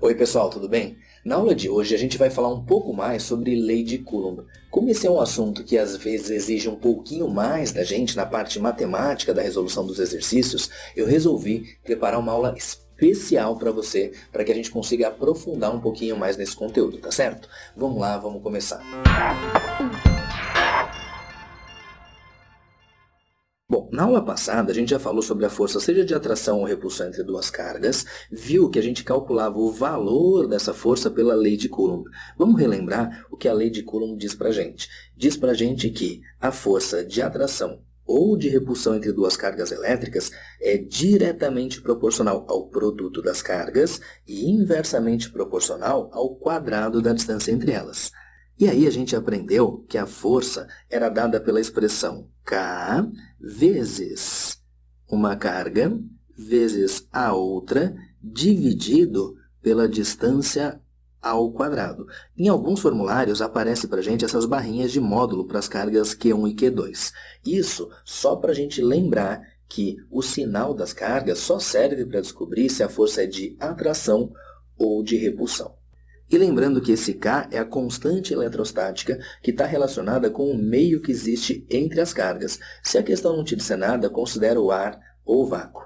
Oi pessoal, tudo bem? Na aula de hoje a gente vai falar um pouco mais sobre lei de Coulomb. Como esse é um assunto que às vezes exige um pouquinho mais da gente na parte matemática da resolução dos exercícios, eu resolvi preparar uma aula especial para você, para que a gente consiga aprofundar um pouquinho mais nesse conteúdo, tá certo? Vamos lá, vamos começar. Bom, na aula passada a gente já falou sobre a força seja de atração ou repulsão entre duas cargas, viu que a gente calculava o valor dessa força pela lei de Coulomb. Vamos relembrar o que a lei de Coulomb diz pra gente. Diz pra gente que a força de atração ou de repulsão entre duas cargas elétricas é diretamente proporcional ao produto das cargas e inversamente proporcional ao quadrado da distância entre elas. E aí a gente aprendeu que a força era dada pela expressão K vezes uma carga vezes a outra dividido pela distância ao quadrado. Em alguns formulários aparece para a gente essas barrinhas de módulo para as cargas Q1 e Q2. Isso só para a gente lembrar que o sinal das cargas só serve para descobrir se a força é de atração ou de repulsão. E lembrando que esse K é a constante eletrostática que está relacionada com o meio que existe entre as cargas. Se a questão não te disser nada, considera o ar ou o vácuo,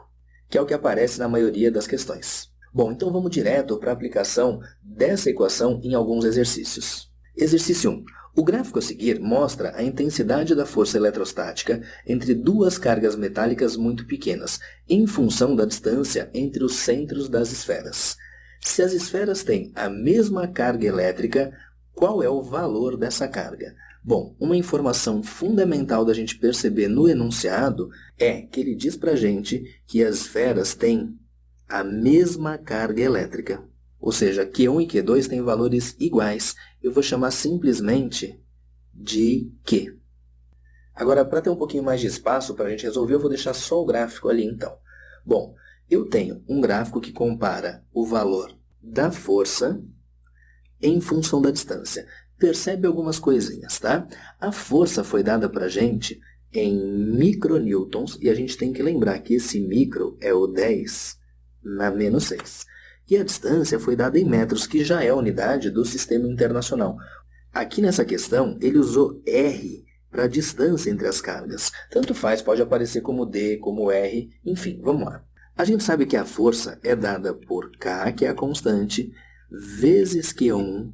que é o que aparece na maioria das questões. Bom, então vamos direto para a aplicação dessa equação em alguns exercícios. Exercício 1. O gráfico a seguir mostra a intensidade da força eletrostática entre duas cargas metálicas muito pequenas, em função da distância entre os centros das esferas. Se as esferas têm a mesma carga elétrica, qual é o valor dessa carga? Bom, uma informação fundamental da gente perceber no enunciado é que ele diz para a gente que as esferas têm a mesma carga elétrica. Ou seja, Q1 e Q2 têm valores iguais. Eu vou chamar simplesmente de Q. Agora, para ter um pouquinho mais de espaço para a gente resolver, eu vou deixar só o gráfico ali então. Bom, eu tenho um gráfico que compara o valor da força em função da distância. Percebe algumas coisinhas, tá? A força foi dada para a gente em micronewtons e a gente tem que lembrar que esse micro é o 10 na menos 6. E a distância foi dada em metros, que já é a unidade do sistema internacional. Aqui nessa questão, ele usou R para a distância entre as cargas. Tanto faz, pode aparecer como D, como R, enfim, vamos lá. A gente sabe que a força é dada por K, que é a constante, vezes Q1,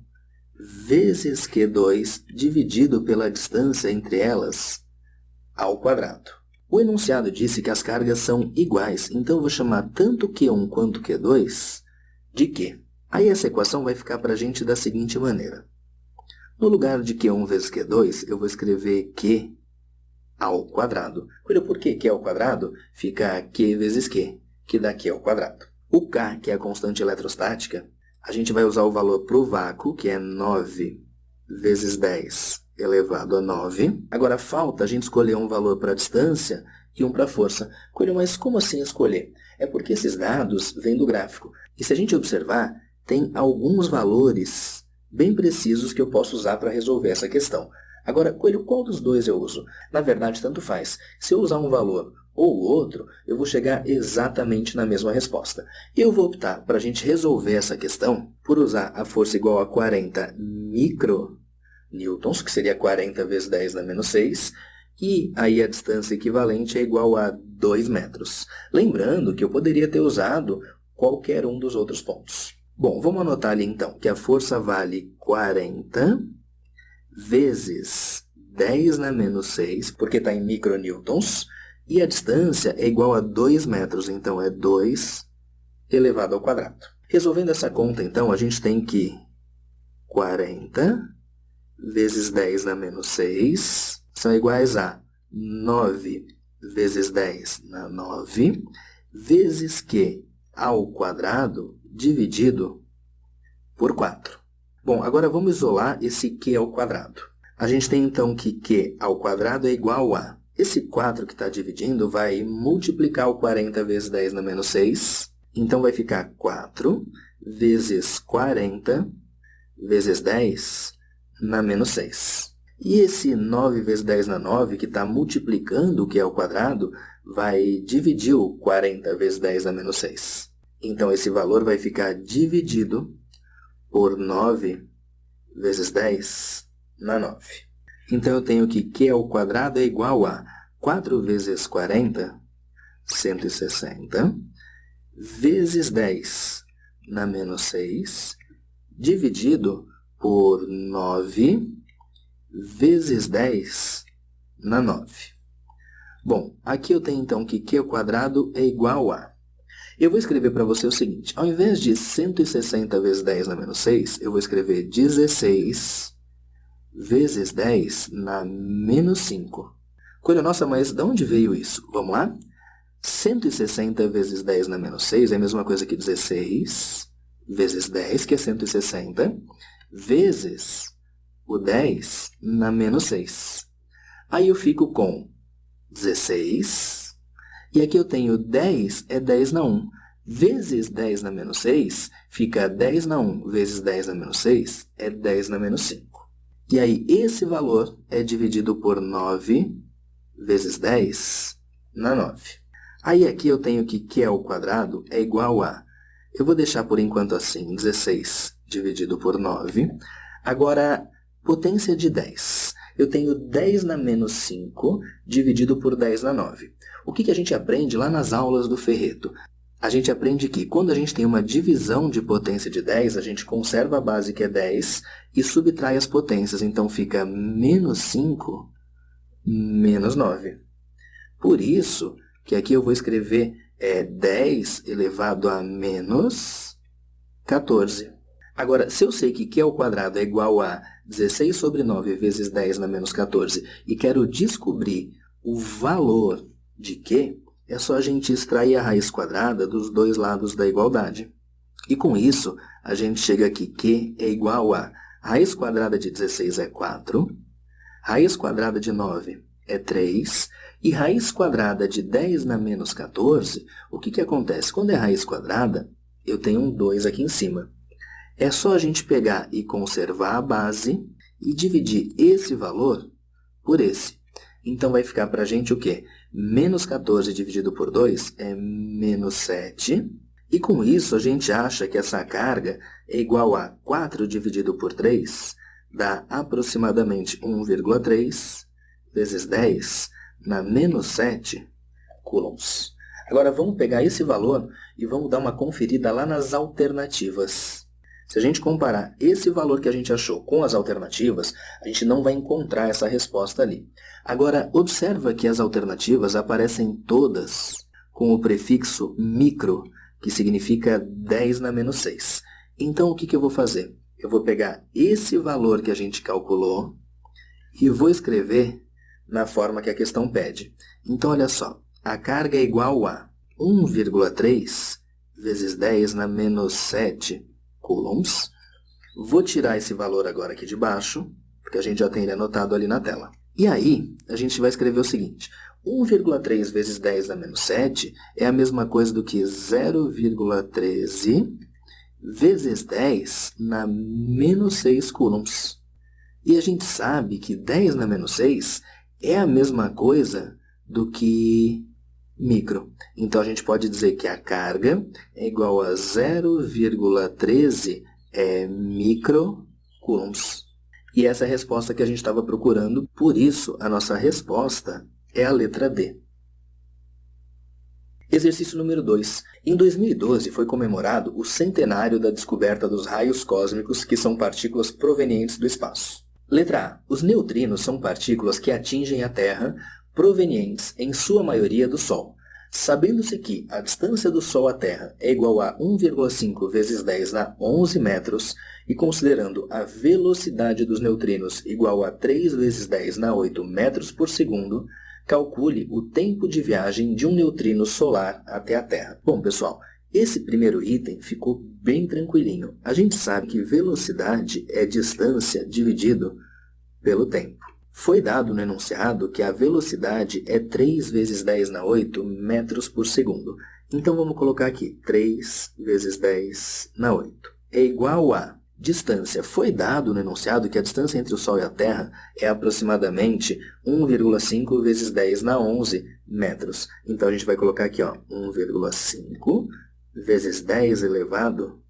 vezes Q2, dividido pela distância entre elas, ao quadrado. O enunciado disse que as cargas são iguais, então eu vou chamar tanto Q1 quanto Q2 de Q. Aí essa equação vai ficar para a gente da seguinte maneira. No lugar de Q1 vezes Q2, eu vou escrever Q ao quadrado. Por que Q ao quadrado? Fica Q vezes Q, que dá Q ao quadrado. O K, que é a constante eletrostática, a gente vai usar o valor para o vácuo, que é 9 vezes 10 elevado a 9. Agora falta a gente escolher um valor para a distância e um para a força. Coelho, mas como assim escolher? É porque esses dados vêm do gráfico. E se a gente observar, tem alguns valores bem precisos que eu posso usar para resolver essa questão. Agora, Coelho, qual dos dois eu uso? Na verdade, tanto faz. Se eu usar um valor ou o outro, eu vou chegar exatamente na mesma resposta. Eu vou optar para a gente resolver essa questão por usar a força igual a 40 micronewtons, que seria 40 vezes 10 na menos 6, e aí a distância equivalente é igual a 2 metros. Lembrando que eu poderia ter usado qualquer um dos outros pontos. Bom, vamos anotar ali então que a força vale 40 vezes 10 na menos 6, porque está em micronewtons, e a distância é igual a 2 metros, então é 2 elevado ao quadrado. Resolvendo essa conta, então, a gente tem que 40 vezes 10 na menos 6 são iguais a 9 vezes 10 na 9, vezes Q ao quadrado dividido por 4. Bom, agora vamos isolar esse Q ao quadrado. A gente tem então que Q ao quadrado é igual a... Esse 4 que está dividindo vai multiplicar o 40 vezes 10 na menos 6. Então vai ficar 4 vezes 40 vezes 10 na menos 6. E esse 9 vezes 10 na 9, que está multiplicando o que é o quadrado, vai dividir o 40 vezes 10 na menos 6. Então, esse valor vai ficar dividido por 9 vezes 10 na 9. Então, eu tenho que Q ao quadrado é igual a 4 vezes 40, 160, vezes 10 na menos 6, dividido por 9 vezes 10 na 9. Bom, aqui eu tenho então que Q ao quadrado é igual a... Eu vou escrever para você o seguinte, ao invés de 160 vezes 10 na menos 6, eu vou escrever 16 vezes 10 na menos 5. Coisa, nossa, mas de onde veio isso? Vamos lá? 160 vezes 10 na menos 6 é a mesma coisa que 16 vezes 10, que é 160, vezes o 10 na menos 6. Aí eu fico com 16, e aqui eu tenho 10 é 10 na 1, vezes 10 na menos 6, fica 10 na 1 vezes 10 na menos 6, é 10 na menos 5. E aí esse valor é dividido por 9 vezes 10 na 9. Aí aqui eu tenho que Q ao quadrado é igual a... Eu vou deixar por enquanto assim, 16 dividido por 9. Agora, potência de 10. Eu tenho 10 na menos 5 dividido por 10 na 9. O que a gente aprende lá nas aulas do Ferreto? A gente aprende que quando a gente tem uma divisão de potência de 10, a gente conserva a base que é 10 e subtrai as potências. Então fica menos 5 menos 9. Por isso que aqui eu vou escrever 10 elevado a menos 14. Agora, se eu sei que Q ao quadrado é igual a 16 sobre 9 vezes 10 na menos 14 e quero descobrir o valor de Q, é só a gente extrair a raiz quadrada dos dois lados da igualdade. E com isso, a gente chega aqui, Q é igual a raiz quadrada de 16 é 4, raiz quadrada de 9 é 3, e raiz quadrada de 10 na menos 14, o que acontece? Quando é raiz quadrada, eu tenho um 2 aqui em cima. É só a gente pegar e conservar a base e dividir esse valor por esse. Então, vai ficar para a gente o quê? Menos 14 dividido por 2 é menos 7. E com isso, a gente acha que essa carga é igual a 4 dividido por 3, dá aproximadamente 1,3 vezes 10 na menos 7 coulombs. Agora, vamos pegar esse valor e vamos dar uma conferida lá nas alternativas. Se a gente comparar esse valor que a gente achou com as alternativas, a gente não vai encontrar essa resposta ali. Agora, observa que as alternativas aparecem todas com o prefixo micro, que significa 10 na menos 6. Então, o que eu vou fazer? Eu vou pegar esse valor que a gente calculou e vou escrever na forma que a questão pede. Então, olha só, a carga é igual a 1,3 vezes 10 na menos 7 coulombs. Vou tirar esse valor agora aqui de baixo, porque a gente já tem ele anotado ali na tela. E aí, a gente vai escrever o seguinte, 1,3 vezes 10 na menos 7 é a mesma coisa do que 0,13 vezes 10 na menos 6 coulombs. E a gente sabe que 10 na menos 6 é a mesma coisa do que micro. Então, a gente pode dizer que a carga é igual a 0,13 microcoulombs. E essa é a resposta que a gente estava procurando, por isso a nossa resposta é a letra D. Exercício número 2. Em 2012 foi comemorado o centenário da descoberta dos raios cósmicos, que são partículas provenientes do espaço. Letra A. Os neutrinos são partículas que atingem a Terra, provenientes, em sua maioria, do Sol. Sabendo-se que a distância do Sol à Terra é igual a 1,5 vezes 10 na 11 metros, e considerando a velocidade dos neutrinos igual a 3 vezes 10 na 8 metros por segundo, calcule o tempo de viagem de um neutrino solar até a Terra. Bom, pessoal, esse primeiro item ficou bem tranquilinho. A gente sabe que velocidade é distância dividido pelo tempo. Foi dado no enunciado que a velocidade é 3 vezes 10 na 8 metros por segundo. Então, vamos colocar aqui, 3 vezes 10 na 8. É igual a distância. Foi dado no enunciado que a distância entre o Sol e a Terra é aproximadamente 1,5 vezes 10 na 11 metros. Então, a gente vai colocar aqui, 1,5 vezes 10 elevado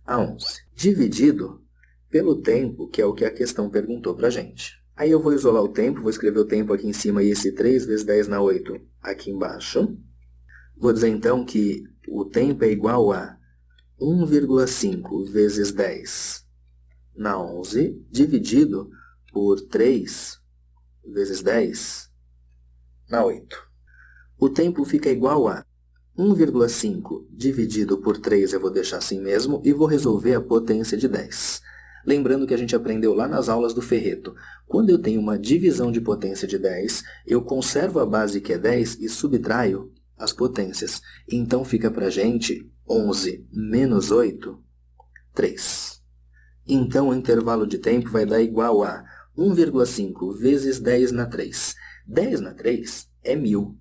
a 11, dividido pelo tempo, que é o que a questão perguntou para a gente. Aí eu vou isolar o tempo, vou escrever o tempo aqui em cima e esse 3 vezes 10 na 8 aqui embaixo. Vou dizer então que o tempo é igual a 1,5 vezes 10 na 11, dividido por 3 vezes 10 na 8. O tempo fica igual a 1,5 dividido por 3, eu vou deixar assim mesmo, e vou resolver a potência de 10. Lembrando que a gente aprendeu lá nas aulas do Ferreto, quando eu tenho uma divisão de potência de 10, eu conservo a base que é 10 e subtraio as potências. Então fica para a gente 11 menos 8, 3. Então o intervalo de tempo vai dar igual a 1,5 vezes 10 na 3. 10 na 3 é 1.000.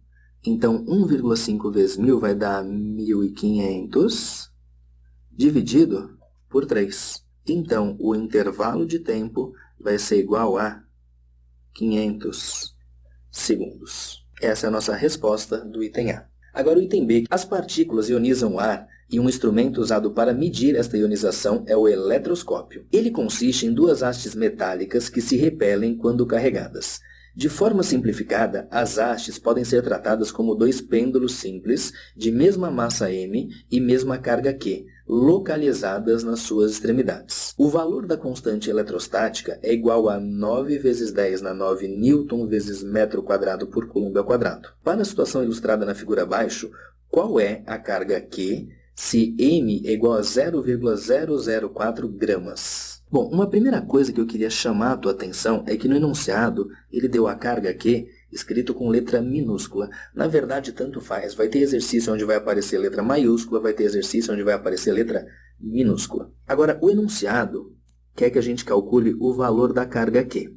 Então 1,5 vezes 1.000 vai dar 1.500 dividido por 3. Então o intervalo de tempo vai ser igual a 500 segundos. Essa é a nossa resposta do item A. Agora o item B. As partículas ionizam o ar e um instrumento usado para medir esta ionização é o eletroscópio. Ele consiste em duas hastes metálicas que se repelem quando carregadas. De forma simplificada, as hastes podem ser tratadas como dois pêndulos simples de mesma massa m e mesma carga q, localizadas nas suas extremidades. O valor da constante eletrostática é igual a 9 vezes 10 na 9 newton vezes metro quadrado por coulomb ao quadrado. Para a situação ilustrada na figura abaixo, qual é a carga q se m é igual a 0,004 gramas? Bom, uma primeira coisa que eu queria chamar a tua atenção é que no enunciado ele deu a carga Q escrito com letra minúscula. Na verdade, tanto faz. Vai ter exercício onde vai aparecer letra maiúscula, vai ter exercício onde vai aparecer letra minúscula. Agora, o enunciado quer que a gente calcule o valor da carga Q.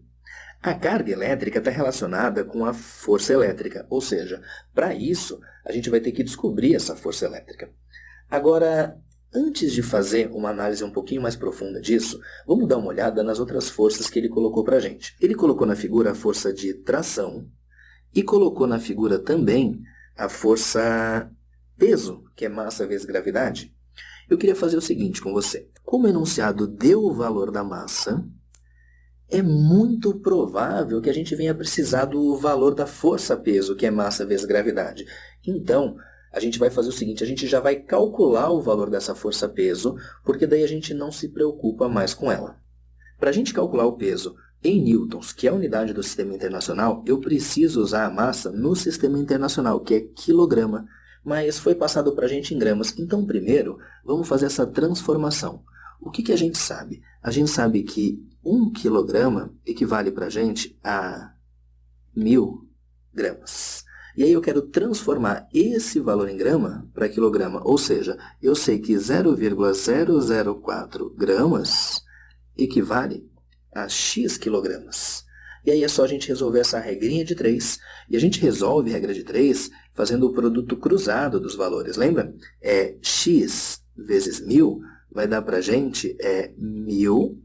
A carga elétrica está relacionada com a força elétrica, ou seja, para isso a gente vai ter que descobrir essa força elétrica. Agora, antes de fazer uma análise um pouquinho mais profunda disso, vamos dar uma olhada nas outras forças que ele colocou para a gente. Ele colocou na figura a força de tração e colocou na figura também a força peso, que é massa vezes gravidade. Eu queria fazer o seguinte com você. Como o enunciado deu o valor da massa, é muito provável que a gente venha precisar do valor da força peso, que é massa vezes gravidade. Então, a gente vai fazer o seguinte, a gente já vai calcular o valor dessa força peso, porque daí a gente não se preocupa mais com ela. Para a gente calcular o peso em newtons, que é a unidade do sistema internacional, eu preciso usar a massa no sistema internacional, que é quilograma, mas foi passado para a gente em gramas. Então, primeiro, vamos fazer essa transformação. O que a gente sabe? A gente sabe que 1 quilograma equivale para a gente a 1.000 gramas. E aí eu quero transformar esse valor em grama para quilograma, ou seja, eu sei que 0,004 gramas equivale a x quilogramas. E aí é só a gente resolver essa regrinha de 3. E a gente resolve a regra de 3 fazendo o produto cruzado dos valores. Lembra? É x vezes 1.000 vai dar para a gente 1.000.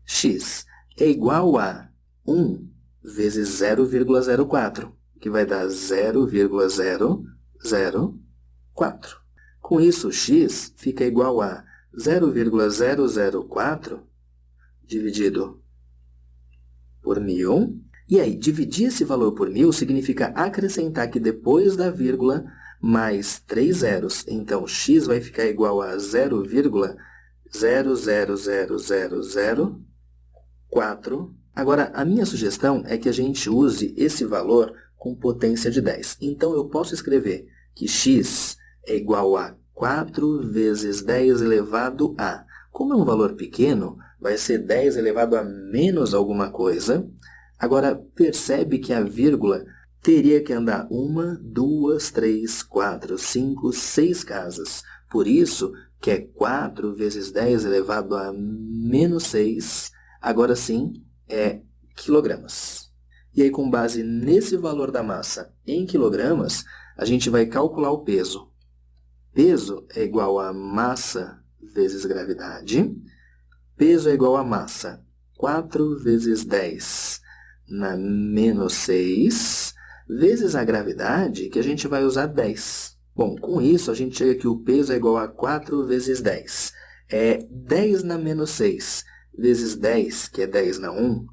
X é igual a 1 vezes 0,04. Que vai dar 0,004. Com isso, x fica igual a 0,004 dividido por 1.000. E aí, dividir esse valor por 1.000 significa acrescentar que depois da vírgula mais 3 zeros. Então, x vai ficar igual a 0,000004. Agora, a minha sugestão é que a gente use esse valor com potência de 10. Então, eu posso escrever que x é igual a 4 vezes 10 elevado a. Como é um valor pequeno, vai ser 10 elevado a menos alguma coisa. Agora, percebe que a vírgula teria que andar 1, 2, 3, 4, 5, 6 casas. Por isso, que é 4 vezes 10 elevado a menos 6, agora sim, é quilogramas. E aí, com base nesse valor da massa em quilogramas, a gente vai calcular o peso. Peso é igual a massa vezes gravidade. Peso é igual a massa 4 vezes 10 na menos 6, vezes a gravidade, que a gente vai usar 10. Bom, com isso a gente chega que o peso é igual a 4 vezes 10. É 10 na menos 6 vezes 10, que é 10 na 1,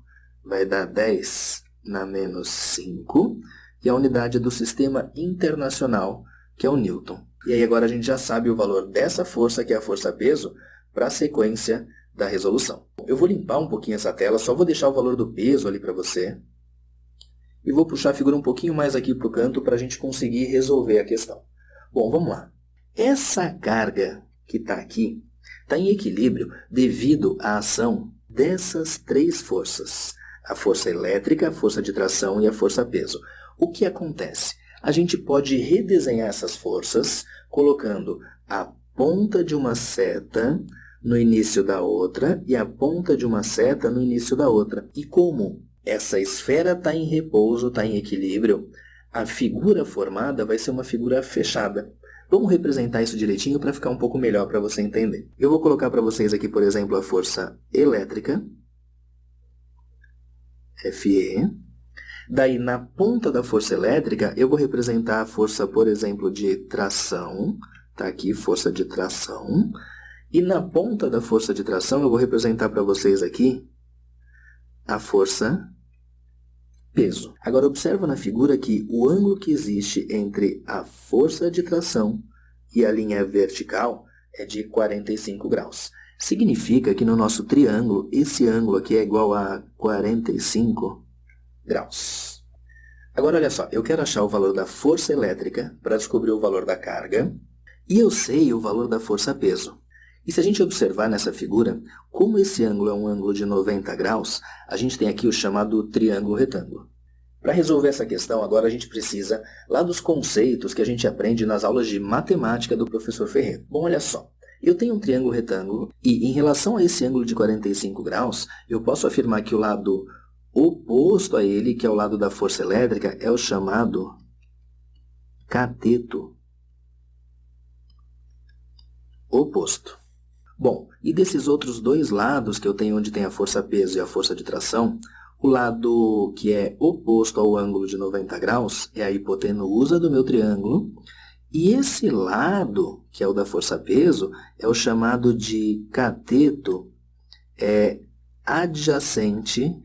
vai dar 10 na menos 5. E a unidade do sistema internacional, que é o Newton. E aí agora a gente já sabe o valor dessa força, que é a força-peso, para a sequência da resolução. Eu vou limpar um pouquinho essa tela, só vou deixar o valor do peso ali para você. E vou puxar a figura um pouquinho mais aqui para o canto para a gente conseguir resolver a questão. Bom, vamos lá. Essa carga que está aqui está em equilíbrio devido à ação dessas três forças. A força elétrica, a força de tração e a força-peso. O que acontece? A gente pode redesenhar essas forças colocando a ponta de uma seta no início da outra e a ponta de uma seta no início da outra. E como essa esfera está em repouso, está em equilíbrio, a figura formada vai ser uma figura fechada. Vamos representar isso direitinho para ficar um pouco melhor para você entender. Eu vou colocar para vocês aqui, por exemplo, a força elétrica, Fe. Daí, na ponta da força elétrica, eu vou representar a força, por exemplo, de tração. Está aqui, força de tração. E na ponta da força de tração, eu vou representar para vocês aqui a força peso. Agora, observa na figura que o ângulo que existe entre a força de tração e a linha vertical é de 45 graus. Significa que no nosso triângulo, esse ângulo aqui é igual a 45 graus. Agora, olha só, eu quero achar o valor da força elétrica para descobrir o valor da carga e eu sei o valor da força-peso. E se a gente observar nessa figura, como esse ângulo é um ângulo de 90 graus, a gente tem aqui o chamado triângulo retângulo. Para resolver essa questão, agora a gente precisa lá dos conceitos que a gente aprende nas aulas de matemática do professor Ferreira. Bom, olha só, eu tenho um triângulo retângulo e em relação a esse ângulo de 45 graus, eu posso afirmar que o lado oposto a ele, que é o lado da força elétrica, é o chamado cateto oposto. Bom, e desses outros dois lados que eu tenho onde tem a força-peso e a força de tração, o lado que é oposto ao ângulo de 90 graus é a hipotenusa do meu triângulo, e esse lado, que é o da força-peso, é o chamado de cateto adjacente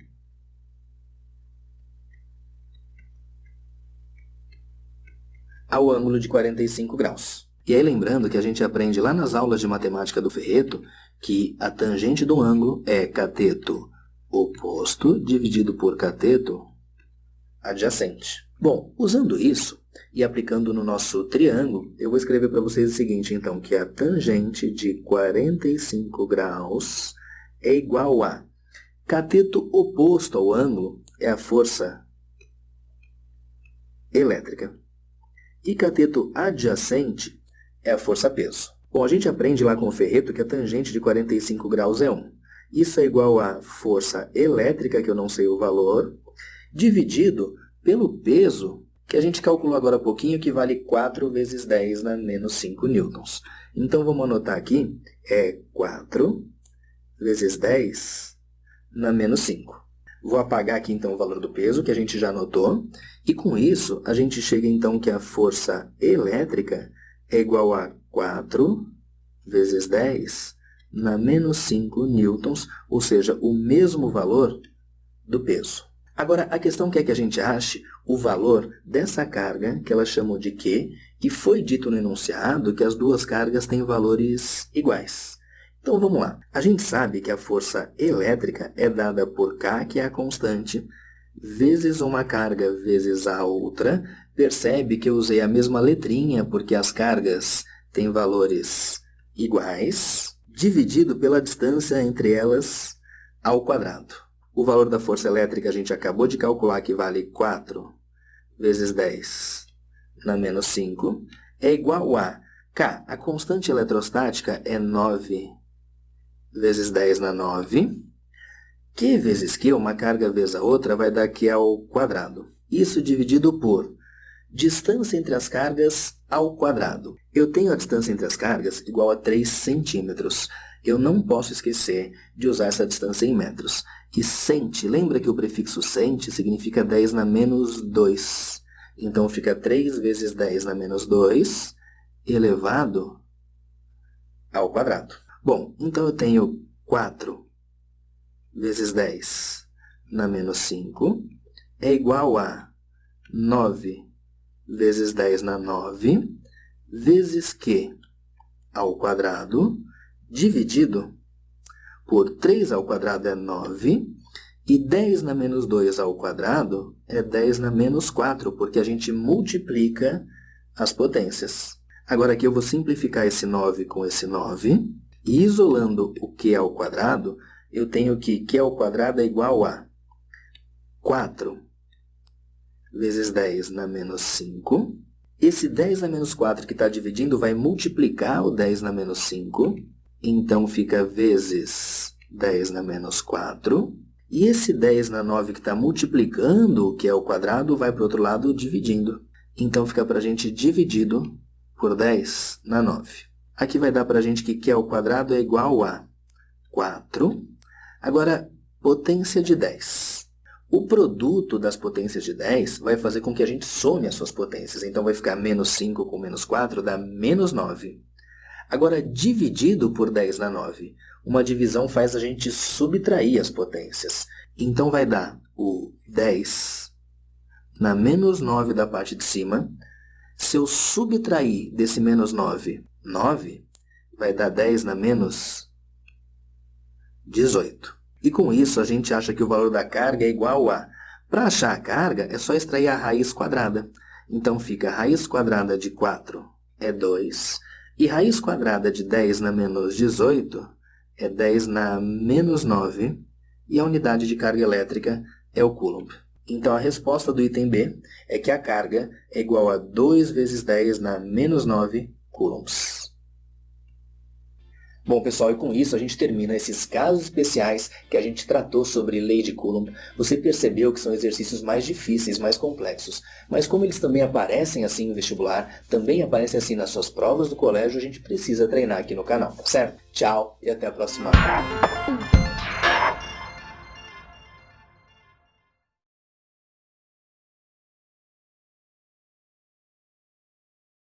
ao ângulo de 45 graus. E aí lembrando que a gente aprende lá nas aulas de matemática do Ferreto que a tangente do ângulo é cateto oposto dividido por cateto adjacente. Bom, usando isso e aplicando no nosso triângulo, eu vou escrever para vocês o seguinte, então, que a tangente de 45 graus é igual a cateto oposto ao ângulo é a força elétrica e cateto adjacente é a força-peso. Bom, a gente aprende lá com o Ferreto que a tangente de 45 graus é 1. Isso é igual a força elétrica, que eu não sei o valor, dividido pelo peso, que a gente calculou agora há pouquinho, que vale 4 vezes 10 na menos 5 newtons. Então, vamos anotar aqui, é 4 vezes 10 na menos 5. Vou apagar aqui, então, o valor do peso, que a gente já anotou, e com isso, a gente chega, então, que a força elétrica é igual a 4 vezes 10 na menos 5 newtons, ou seja, o mesmo valor do peso. Agora, a questão quer que a gente ache o valor dessa carga, que ela chamou de Q, e foi dito no enunciado que as duas cargas têm valores iguais. Então, vamos lá. A gente sabe que a força elétrica é dada por K, que é a constante, vezes uma carga vezes a outra. Percebe que eu usei a mesma letrinha, porque as cargas têm valores iguais, dividido pela distância entre elas ao quadrado. O valor da força elétrica a gente acabou de calcular, que vale 4 vezes 10 na menos 5, é igual a K. A constante eletrostática é 9 vezes 10 na 9. Q vezes Q, uma carga vezes a outra, vai dar Q ao quadrado. Isso dividido por distância entre as cargas ao quadrado. Eu tenho a distância entre as cargas igual a 3 centímetros. Eu não posso esquecer de usar essa distância em metros. E cent, lembra que o prefixo cent significa 10 na menos 2. Então, fica 3 vezes 10 na menos 2 elevado ao quadrado. Bom, então eu tenho 4 vezes 10 na menos 5 é igual a 9 vezes 10 na 9 vezes Q ao quadrado dividido por 3 ao quadrado é 9 e 10 na menos 2 ao quadrado é 10 na menos 4, porque a gente multiplica as potências. Agora aqui eu vou simplificar esse 9 com esse 9, e isolando o Q ao quadrado, eu tenho que Q ao quadrado é igual a 4 vezes 10 na menos 5. Esse 10 na menos 4 que está dividindo vai multiplicar o 10 na menos 5, então fica vezes 10 na menos 4. E esse 10 na 9 que está multiplicando o Q ao quadrado vai para o outro lado dividindo. Então fica para a gente dividido por 10 na 9. Aqui vai dar para a gente que Q ao quadrado é igual a 4. Agora, potência de 10. O produto das potências de 10 vai fazer com que a gente some as suas potências. Então vai ficar menos 5 com menos 4 dá menos 9. Agora, dividido por 10 na 9. Uma divisão faz a gente subtrair as potências. Então vai dar o 10 na menos 9 da parte de cima. Se eu subtrair desse menos 9, 9, vai dar 10 na menos 18. E com isso a gente acha que o valor da carga é igual a... Para achar a carga, é só extrair a raiz quadrada. Então fica a raiz quadrada de 4 é 2. E raiz quadrada de 10 na menos 18 é 10 na menos 9. E a unidade de carga elétrica é o Coulomb. Então a resposta do item B é que a carga é igual a 2 vezes 10 na menos 9 coulombs. Bom, pessoal, e com isso a gente termina esses casos especiais que a gente tratou sobre lei de Coulomb. Você percebeu que são exercícios mais difíceis, mais complexos, mas como eles também aparecem assim no vestibular, também aparecem assim nas suas provas do colégio, a gente precisa treinar aqui no canal, tá certo? Tchau e até a próxima aula.